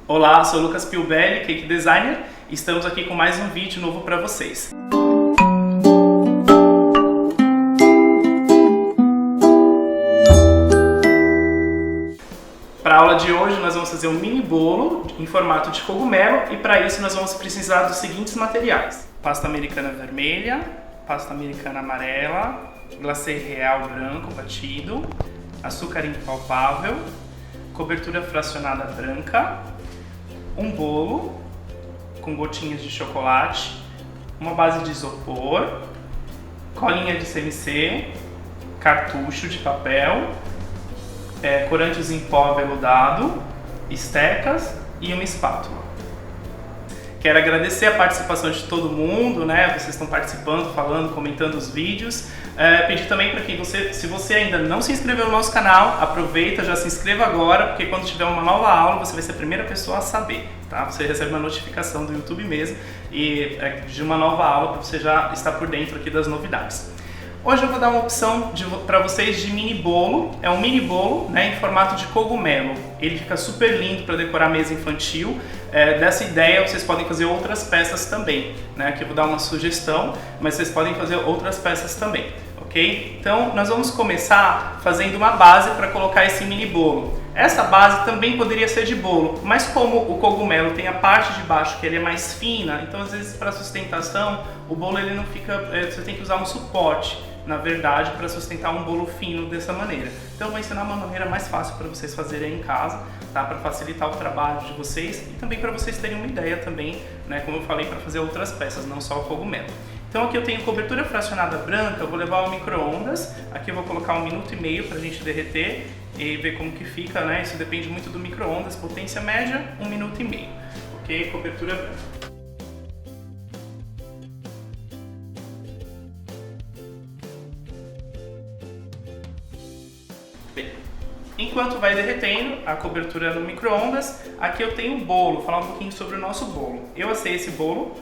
Olá, sou o Lucas Pilbelli, Cake Designer, e estamos aqui com mais um vídeo novo para vocês. Para a aula de hoje nós vamos fazer um mini bolo em formato de cogumelo e para isso nós vamos precisar dos seguintes materiais: pasta americana vermelha, pasta americana amarela, glacê real branco batido, açúcar impalpável, cobertura fracionada branca, um bolo com gotinhas de chocolate, uma base de isopor, colinha de CMC, cartucho de papel, corantes em pó veludado, estecas e uma espátula. Quero agradecer a participação de todo mundo, né? Vocês estão participando, falando, comentando os vídeos. Pedir também para que se você ainda não se inscreveu no nosso canal, aproveita, já se inscreva agora, porque quando tiver uma nova aula, você vai ser a primeira pessoa a saber, tá? Você recebe uma notificação do YouTube mesmo e de uma nova aula para você já estar por dentro aqui das novidades. Hoje eu vou dar uma opção para vocês de mini bolo. É um mini bolo, né, em formato de cogumelo. Ele fica super lindo para decorar a mesa infantil. Dessa ideia vocês podem fazer outras peças também, né? Aqui eu vou dar uma sugestão, mas vocês podem fazer outras peças também, ok? Então nós vamos começar fazendo uma base para colocar esse mini bolo. Essa base também poderia ser de bolo, mas como o cogumelo tem a parte de baixo que ele é mais fina, então às vezes para sustentação o bolo ele não fica, você tem que usar um suporte, na verdade, para sustentar um bolo fino dessa maneira. Então eu vou ensinar uma maneira mais fácil para vocês fazerem em casa, tá? Para facilitar o trabalho de vocês e também para vocês terem uma ideia também, né? Como eu falei, para fazer outras peças, não só o cogumelo. Então aqui eu tenho cobertura fracionada branca, eu vou levar ao micro-ondas. Aqui eu vou colocar 1 minuto e meio para a gente derreter e ver como que fica, né? Isso depende muito do micro-ondas, potência média, 1 minuto e meio, ok? Cobertura branca. Bem, enquanto vai derretendo a cobertura no micro-ondas, aqui eu tenho o bolo. Vou falar um pouquinho sobre o nosso bolo. Eu assei esse bolo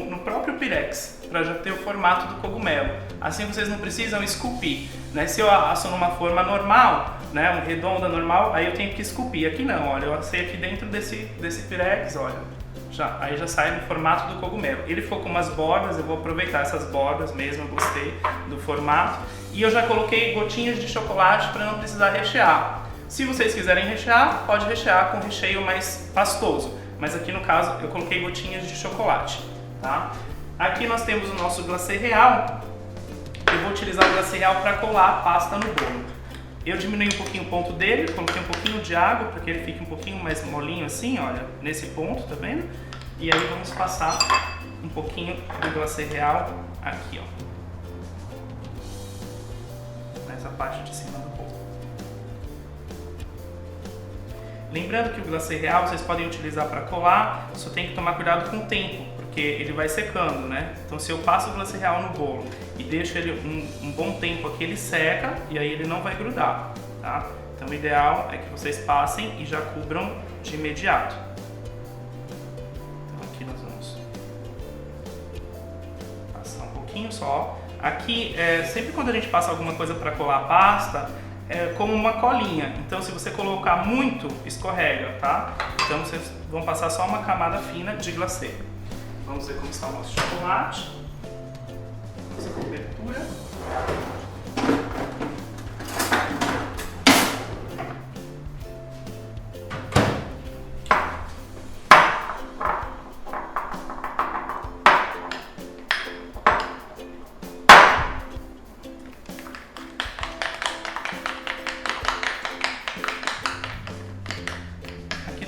no próprio Pirex, para já ter o formato do cogumelo. Assim vocês não precisam esculpir, né? Se eu asso numa forma normal, né, redonda normal, aí eu tenho que esculpir. Aqui não, olha, eu assei aqui dentro desse Pirex, olha. Aí já sai no formato do cogumelo. Ele ficou com umas bordas, eu vou aproveitar essas bordas mesmo, eu gostei do formato. E eu já coloquei gotinhas de chocolate para não precisar rechear. Se vocês quiserem rechear, pode rechear com recheio mais pastoso. Mas aqui no caso eu coloquei gotinhas de chocolate, tá? Aqui nós temos o nosso glacê real. Eu vou utilizar o glacê real para colar a pasta no bolo. Eu diminui um pouquinho o ponto dele, coloquei um pouquinho de água para que ele fique um pouquinho mais molinho assim, olha, nesse ponto, tá vendo? E aí vamos passar um pouquinho do glacê real aqui, ó, nessa parte de cima do bolo. Lembrando que o glacê real vocês podem utilizar para colar, só tem que tomar cuidado com o tempo, porque ele vai secando, né? Então se eu passo o glacê real no bolo e deixo ele um bom tempo aqui, ele seca e aí ele não vai grudar, tá? Então o ideal é que vocês passem e já cubram de imediato. Então aqui nós vamos passar um pouquinho só. Aqui, sempre quando a gente passa alguma coisa para colar a pasta, é como uma colinha, então se você colocar muito, escorrega, tá? Então vocês vão passar só uma camada fina de glacê. Vamos ver como está o nosso chocolate, nossa cobertura.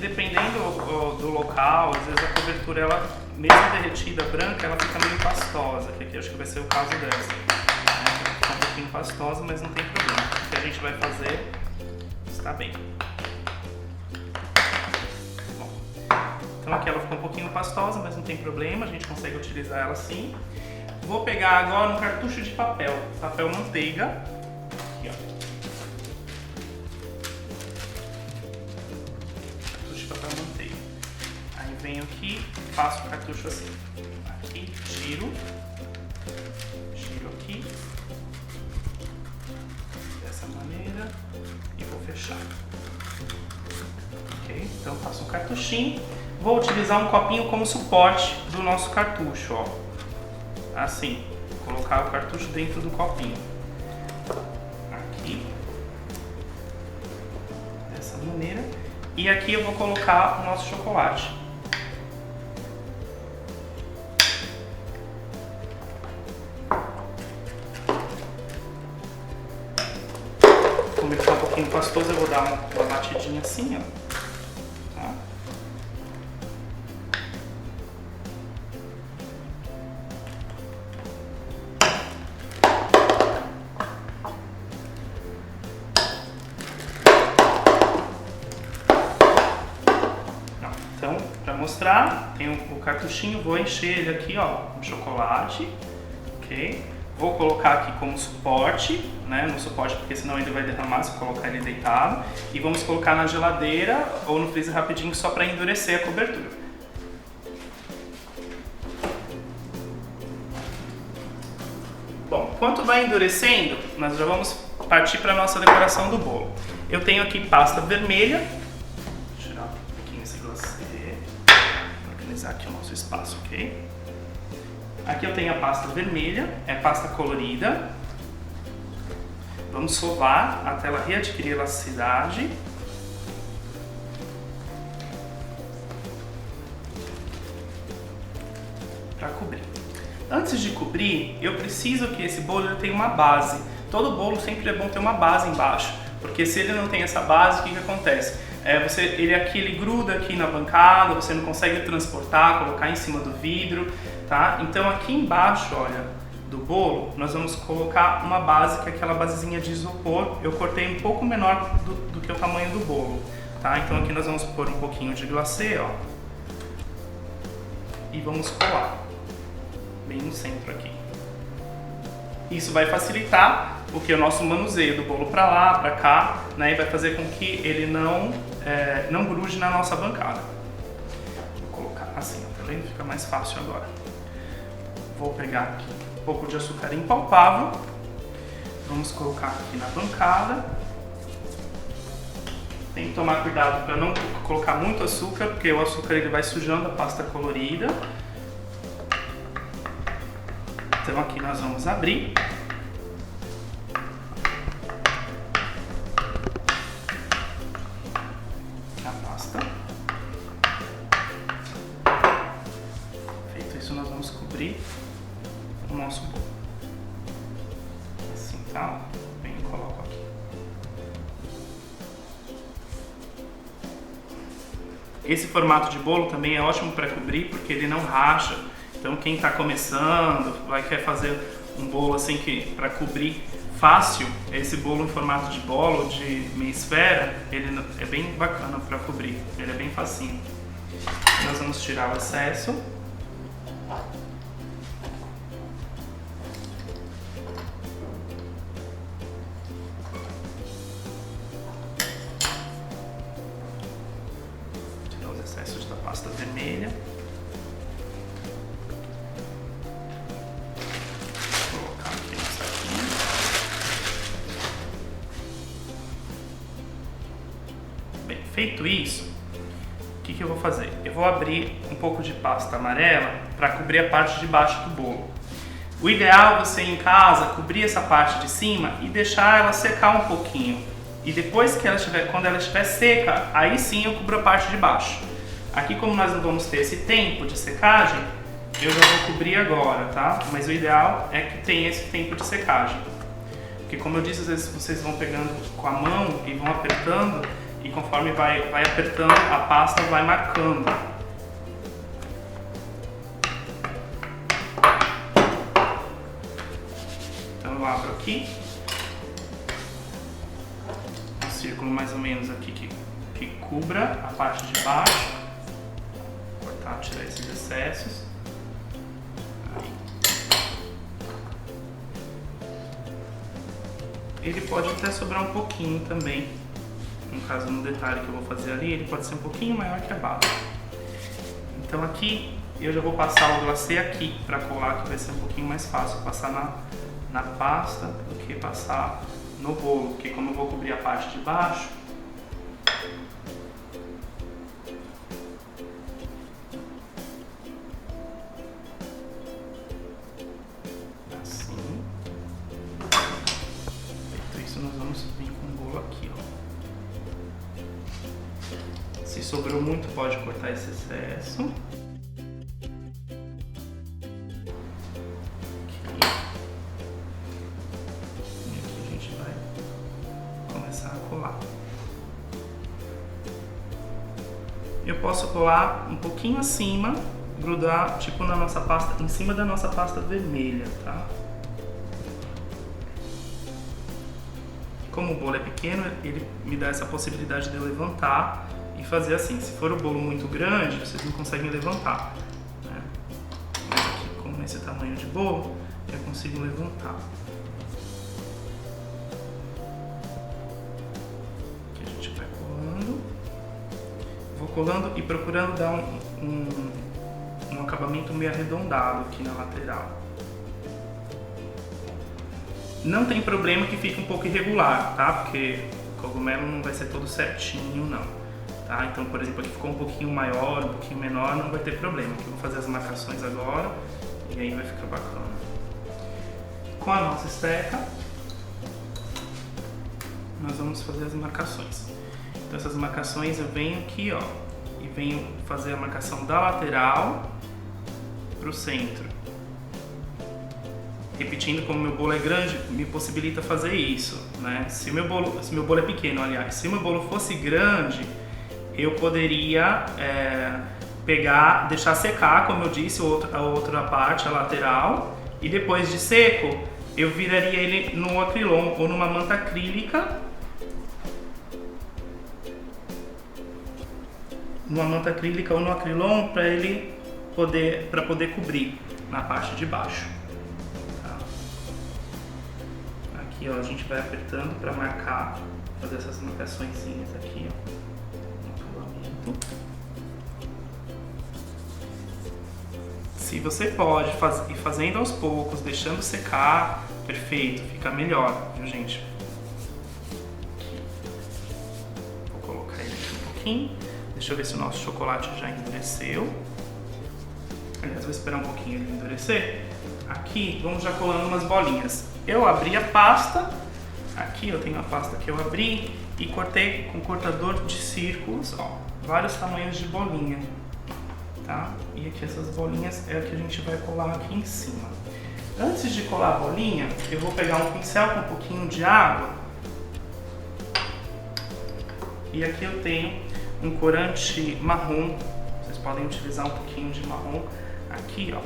Dependendo do local, às vezes a cobertura, ela, mesmo derretida branca, ela fica meio pastosa, que aqui acho que vai ser o caso dessa. Fica um pouquinho pastosa, mas não tem problema. O que a gente vai fazer está bem. Bom, então aqui ela ficou um pouquinho pastosa, mas não tem problema, a gente consegue utilizar ela assim. Vou pegar agora um cartucho de papel manteiga. Aqui, ó. Venho aqui, passo o cartucho assim, aqui, giro aqui, dessa maneira, e vou fechar. Ok? Então eu faço um cartuchinho. Vou utilizar um copinho como suporte do nosso cartucho, ó. Assim, colocar o cartucho dentro do copinho. Aqui. Dessa maneira. E aqui eu vou colocar o nosso chocolate. Como ele está um pouquinho pastoso, eu vou dar uma batidinha assim, ó. Tá? Então, para mostrar, tem o cartuchinho, vou encher ele aqui, ó, com chocolate, ok? Vou colocar aqui como suporte, né, no suporte porque senão ele vai derramar se eu colocar ele deitado. E vamos colocar na geladeira ou no freezer rapidinho só para endurecer a cobertura. Bom, enquanto vai endurecendo, nós já vamos partir para a nossa decoração do bolo. Eu tenho aqui pasta vermelha. Vou tirar um pouquinho esse glacê, organizar aqui o nosso espaço, ok? Aqui eu tenho a pasta vermelha, é pasta colorida. Vamos sovar até ela readquirir elasticidade. Para cobrir. Antes de cobrir, eu preciso que esse bolo tenha uma base. Todo bolo sempre é bom ter uma base embaixo, porque se ele não tem essa base, o que acontece? Ele gruda aqui na bancada, você não consegue transportar, colocar em cima do vidro, tá? Então aqui embaixo, olha, do bolo, nós vamos colocar uma base, que é aquela basezinha de isopor. Eu cortei um pouco menor do que o tamanho do bolo, tá? Então aqui nós vamos pôr um pouquinho de glacê, ó, e vamos colar bem no centro aqui. Isso vai facilitar o nosso manuseio do bolo para lá, para cá, né? E vai fazer com que ele não grude na nossa bancada. Vou colocar assim, tá vendo? Fica mais fácil agora. Vou pegar aqui um pouco de açúcar impalpável. Vamos colocar aqui na bancada. Tem que tomar cuidado para não colocar muito açúcar, porque o açúcar ele vai sujando a pasta colorida. Então aqui nós vamos abrir. A pasta. Feito isso, nós vamos cobrir o nosso bolo. Assim, tá? Bem, coloco aqui. Esse formato de bolo também é ótimo para cobrir, porque ele não racha. Então quem está começando, quer fazer um bolo assim para cobrir fácil, esse bolo em formato de bola ou de meia esfera, ele é bem bacana para cobrir, ele é bem facinho. Nós vamos tirar o excesso. Tirar os excessos da pasta vermelha. Bem, feito isso, o que eu vou fazer? Eu vou abrir um pouco de pasta amarela para cobrir a parte de baixo do bolo. O ideal é você em casa cobrir essa parte de cima e deixar ela secar um pouquinho. E depois que quando ela estiver seca, aí sim eu cubro a parte de baixo. Aqui, como nós não vamos ter esse tempo de secagem, eu já vou cobrir agora, tá? Mas o ideal é que tenha esse tempo de secagem. Porque como eu disse, às vezes vocês vão pegando com a mão e vão apertando, e conforme vai apertando, a pasta vai marcando. Então eu abro aqui, um círculo mais ou menos aqui que cubra a parte de baixo. Vou cortar, tirar esses excessos. Aí. Ele pode até sobrar um pouquinho também. No caso, no detalhe que eu vou fazer ali, ele pode ser um pouquinho maior que a base. Então aqui, eu já vou passar o glacê aqui para colar, que vai ser um pouquinho mais fácil passar na pasta do que passar no bolo, porque como eu vou cobrir a parte de baixo, Se sobrou muito, pode cortar esse excesso. Eu posso colar um pouquinho acima, grudar tipo na nossa pasta, em cima da nossa pasta vermelha, tá? Como o bolo é pequeno, ele me dá essa possibilidade de eu levantar e fazer assim. Se for o bolo muito grande, vocês não conseguem levantar, né? Mas aqui, como esse tamanho de bolo, eu consigo levantar. Colando e procurando dar um acabamento meio arredondado aqui na lateral. Não tem problema que fique um pouco irregular, tá? Porque o cogumelo não vai ser todo certinho, não. Tá? Então, por exemplo, aqui ficou um pouquinho maior, um pouquinho menor, não vai ter problema. Aqui eu vou fazer as marcações agora e aí vai ficar bacana. Com a nossa esteca, nós vamos fazer as marcações. Então essas marcações eu venho aqui, ó, e venho fazer a marcação da lateral para o centro. Repetindo, como meu bolo é grande, me possibilita fazer isso, né? Se meu bolo é pequeno, aliás, se meu bolo fosse grande, eu poderia pegar, deixar secar, como eu disse, a outra parte, a lateral, e depois de seco, eu viraria ele no acrilon ou numa manta acrílica. Numa manta acrílica ou no acrilon para poder cobrir na parte de baixo. Tá? Aqui, ó, a gente vai apertando para marcar, fazer essas marcaçõezinhas aqui, ó, no acabamento. Se você pode ir fazendo aos poucos, deixando secar, perfeito, fica melhor, viu, gente? Vou colocar ele aqui um pouquinho. Deixa eu ver se o nosso chocolate já endureceu. Aliás, vou esperar um pouquinho ele endurecer. Aqui, vamos já colando umas bolinhas. Eu abri a pasta. Aqui eu tenho a pasta que eu abri e cortei com cortador de círculos, ó, vários tamanhos de bolinha, tá? E aqui essas bolinhas é a que a gente vai colar aqui em cima. Antes de colar a bolinha, eu vou pegar um pincel com um pouquinho de água. E aqui eu tenho um corante marrom, vocês podem utilizar um pouquinho de marrom aqui, ó.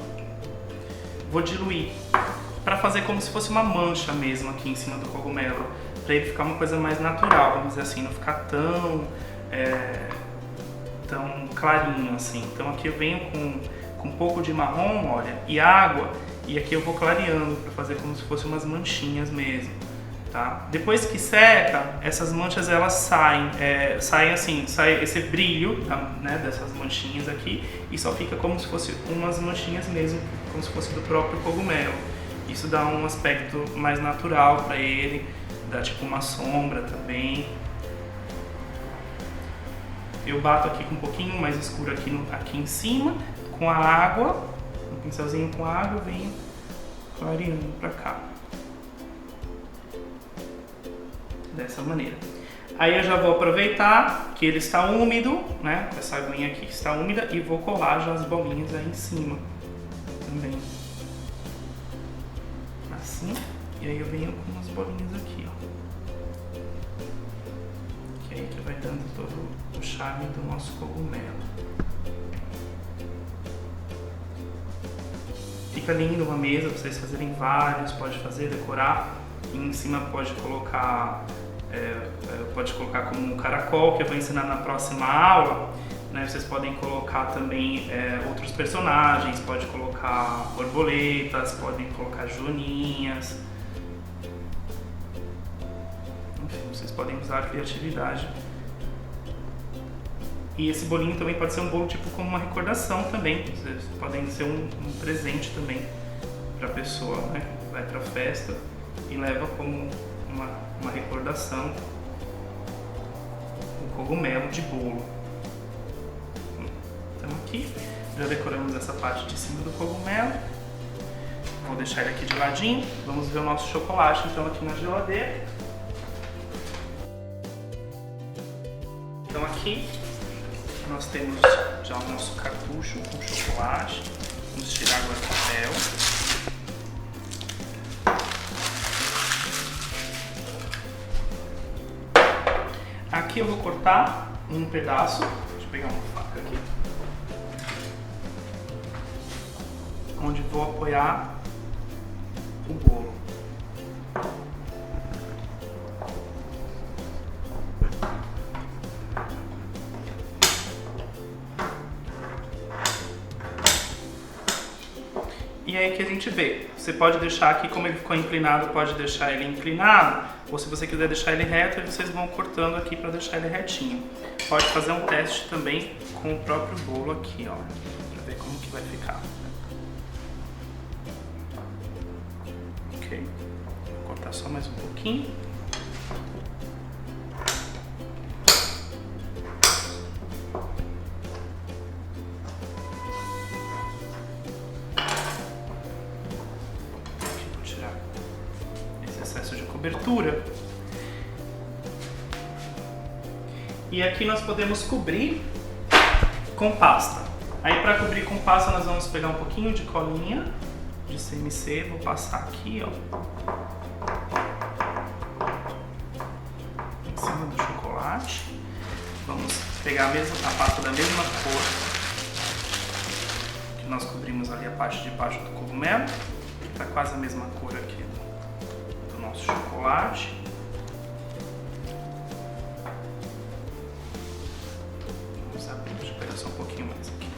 Vou diluir para fazer como se fosse uma mancha mesmo aqui em cima do cogumelo, para ele ficar uma coisa mais natural, vamos dizer assim, não ficar tão clarinho assim. Então aqui eu venho com um pouco de marrom, olha, e água, e aqui eu vou clareando para fazer como se fosse umas manchinhas mesmo. Tá? Depois que seca, essas manchas elas saem esse brilho, né, dessas manchinhas aqui, e só fica como se fosse umas manchinhas mesmo, como se fosse do próprio cogumelo. Isso dá um aspecto mais natural para ele, dá tipo uma sombra também. Eu bato aqui com um pouquinho mais escuro aqui em cima, com a água, um pincelzinho com água, eu venho clareando para cá. Dessa maneira. Aí eu já vou aproveitar que ele está úmido, né? Essa aguinha aqui que está úmida, e vou colar já as bolinhas aí em cima também. Assim. E aí eu venho com umas bolinhas aqui, ó. Que aí que vai dando todo o charme do nosso cogumelo. Fica lindo uma mesa para vocês fazerem vários, pode fazer, decorar. E em cima pode colocar como um caracol, que eu vou ensinar na próxima aula, né? Vocês podem colocar também outros personagens, pode colocar borboletas, podem colocar joaninhas. Enfim, vocês podem usar a criatividade. E esse bolinho também pode ser um bolo tipo como uma recordação também. Vocês podem ser um presente também para a pessoa, né? Vai para a festa e leva como uma recordação um cogumelo de bolo. Então aqui já decoramos essa parte de cima do cogumelo. Vou deixar ele aqui de ladinho. Vamos ver o nosso chocolate então aqui na geladeira. Então aqui nós temos já o nosso cartucho com chocolate. Vamos tirar agora o papel. Aqui eu vou cortar um pedaço. Deixa eu pegar uma faca aqui. Onde vou apoiar o bolo. E aí que a gente vê, você pode deixar aqui, como ele ficou inclinado, pode deixar ele inclinado, ou se você quiser deixar ele reto, vocês vão cortando aqui para deixar ele retinho. Pode fazer um teste também com o próprio bolo aqui, ó, para ver como que vai ficar. Ok, vou cortar só mais um pouquinho. Excesso de cobertura. E aqui nós podemos cobrir com pasta. Aí para cobrir com pasta nós vamos pegar um pouquinho de colinha de CMC, vou passar aqui, ó, em cima do chocolate. Vamos pegar a pasta da mesma cor que nós cobrimos ali a parte de baixo do cogumelo, que está quase a mesma cor aqui do nosso chocolate. Vamos abrir, deixa eu pegar só um pouquinho mais aqui.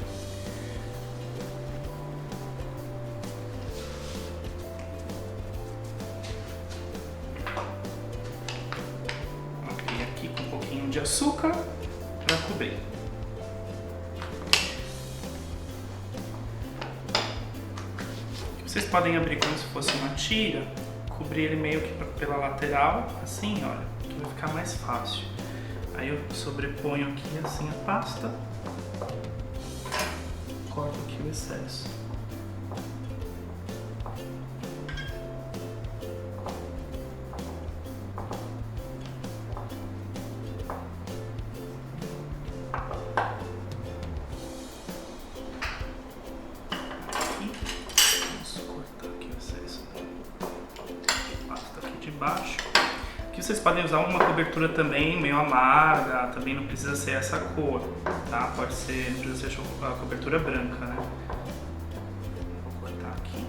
Ok, aqui com um pouquinho de açúcar para cobrir. Vocês podem abrir como se fosse uma tira, cobrir ele meio que pela lateral, assim, olha, que vai ficar mais fácil. Aí eu sobreponho aqui assim a pasta, corto aqui o excesso. Baixo. Aqui vocês podem usar uma cobertura também meio amarga, também não precisa ser essa cor, tá? Pode ser, não precisa ser a cobertura branca, né? Vou cortar aqui.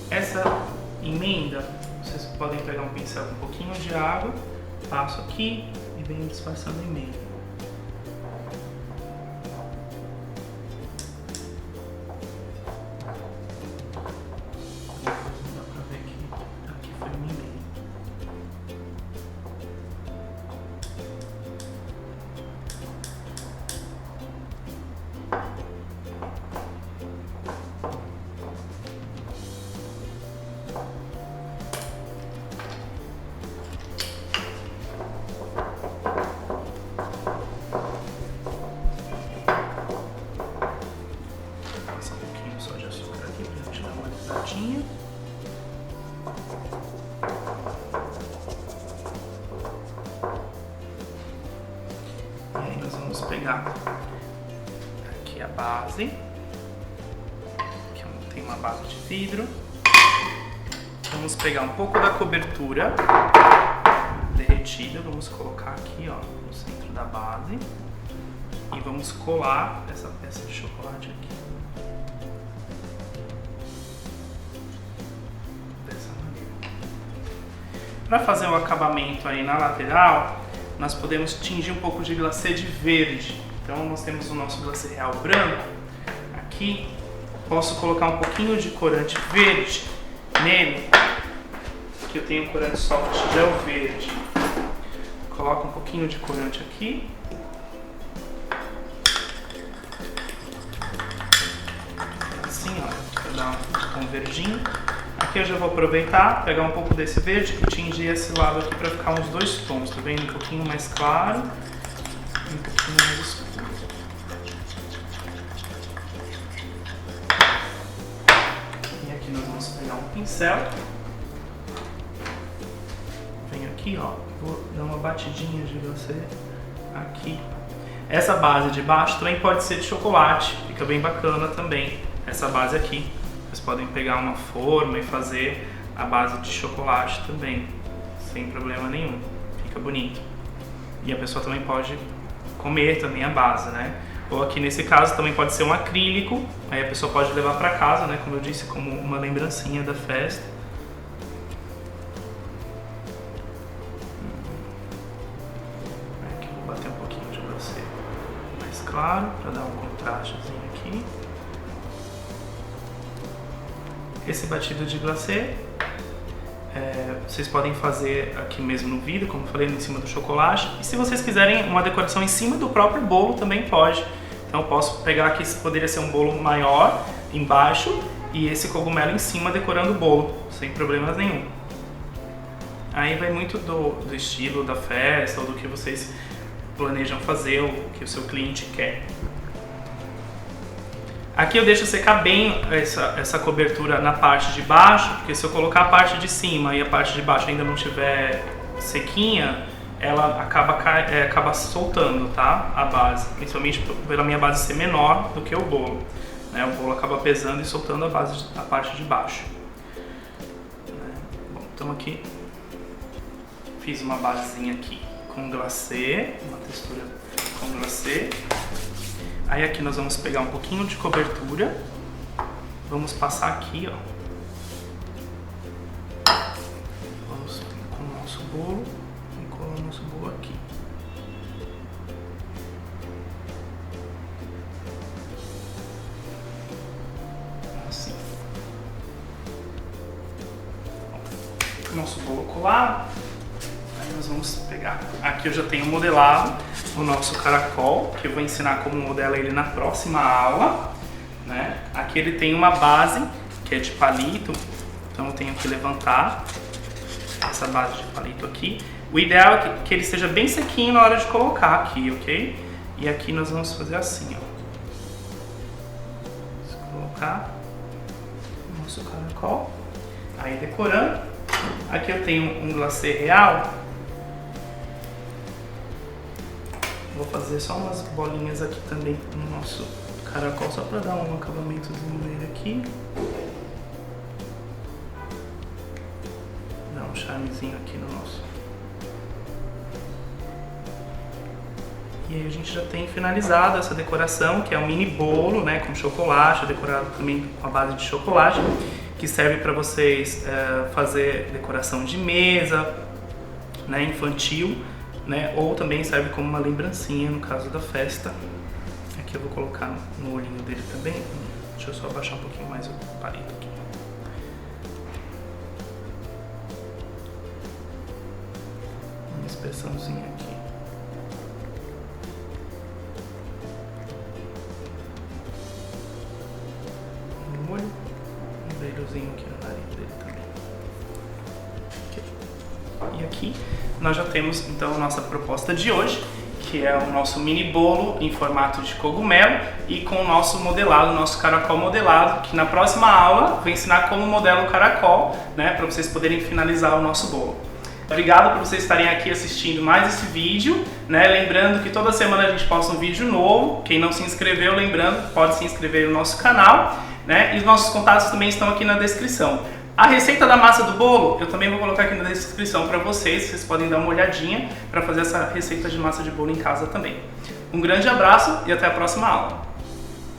Essa emenda, vocês podem pegar um pincel com um pouquinho de água, passo aqui e venho disfarçando a emenda. E aí nós vamos pegar aqui a base, que tem uma base de vidro. Vamos pegar um pouco da cobertura derretida, vamos colocar aqui, ó, no centro da base e vamos colar essa peça de chocolate aqui. Para fazer o acabamento aí na lateral, nós podemos tingir um pouco de glacê de verde. Então nós temos o nosso glacê real branco. Aqui posso colocar um pouquinho de corante verde nele. Aqui eu tenho corante soft gel verde. Coloco um pouquinho de corante aqui. Assim, ó, para dar um verdinho. Aqui eu já vou aproveitar, pegar um pouco desse verde e tingir esse lado aqui para ficar uns dois tons, tá vendo? Um pouquinho mais claro e um pouquinho mais escuro. E aqui nós vamos pincel. Venho aqui, ó, vou dar uma batidinha de glacê aqui. Essa base de baixo também pode ser de chocolate, fica bem bacana também. Essa base aqui, vocês podem pegar uma forma e fazer a base de chocolate também, sem problema nenhum, fica bonito. E a pessoa também pode comer também a base, né? Ou aqui nesse caso também pode ser um acrílico, aí a pessoa pode levar para casa, né? Como eu disse, como uma lembrancinha da festa. Aqui eu vou bater um pouquinho de glacê mais claro, para dar um contrastezinho aqui. Esse batido de glacê, vocês podem fazer aqui mesmo no vidro, como eu falei, em cima do chocolate. E se vocês quiserem uma decoração em cima do próprio bolo, também pode. Então eu posso pegar aqui, poderia ser um bolo maior embaixo e esse cogumelo em cima decorando o bolo, sem problemas nenhum. Aí vai muito do estilo da festa ou do que vocês planejam fazer, ou que o seu cliente quer. Aqui eu deixo secar bem essa cobertura na parte de baixo, porque se eu colocar a parte de cima e a parte de baixo ainda não estiver sequinha, ela acaba soltando, tá? A base, principalmente pela minha base ser menor do que o bolo, né? O bolo acaba pesando e soltando a parte de baixo. Bom, então aqui fiz uma basezinha aqui com glacê, uma textura com glacê. Aí aqui nós vamos pegar um pouquinho de cobertura, vamos passar aqui, ó. Vamos com o nosso bolo, e colar o nosso bolo aqui. Assim. Bom, nosso bolo colado. Aí nós vamos pegar. Aqui eu já tenho modelado o nosso caracol, que eu vou ensinar como modelar ele na próxima aula, né? Aqui ele tem uma base que é de palito, então eu tenho que levantar essa base de palito aqui. O ideal é que ele esteja bem sequinho na hora de colocar aqui, ok? E aqui nós vamos fazer assim, ó. Vamos colocar o nosso caracol. Aí decorando, aqui eu tenho um glacê real. Vou fazer só umas bolinhas aqui também no nosso caracol, só para dar um acabamentozinho nele aqui. Dar um charmezinho aqui no nosso. E aí a gente já tem finalizado essa decoração, que é um mini bolo, né, com chocolate, decorado também com a base de chocolate, que serve para vocês fazer decoração de mesa, né, infantil. Né? Ou também serve como uma lembrancinha no caso da festa. Aqui eu vou colocar no olhinho dele também. Deixa eu só abaixar um pouquinho mais o palito aqui. Uma expressãozinha aqui. No olho. Um brilhozinho aqui no nariz dele também. Okay. E aqui nós já temos então a nossa proposta de hoje, que é o nosso mini bolo em formato de cogumelo e com o nosso modelado, o nosso caracol modelado, que na próxima aula vou ensinar como modela o caracol, né, para vocês poderem finalizar o nosso bolo. Obrigado por vocês estarem aqui assistindo mais esse vídeo, né? Lembrando que toda semana a gente posta um vídeo novo. Quem não se inscreveu, lembrando, pode se inscrever no nosso canal, né? E os nossos contatos também estão aqui na descrição. A receita da massa do bolo eu também vou colocar aqui na descrição para vocês podem dar uma olhadinha para fazer essa receita de massa de bolo em casa também. Um grande abraço e até a próxima aula!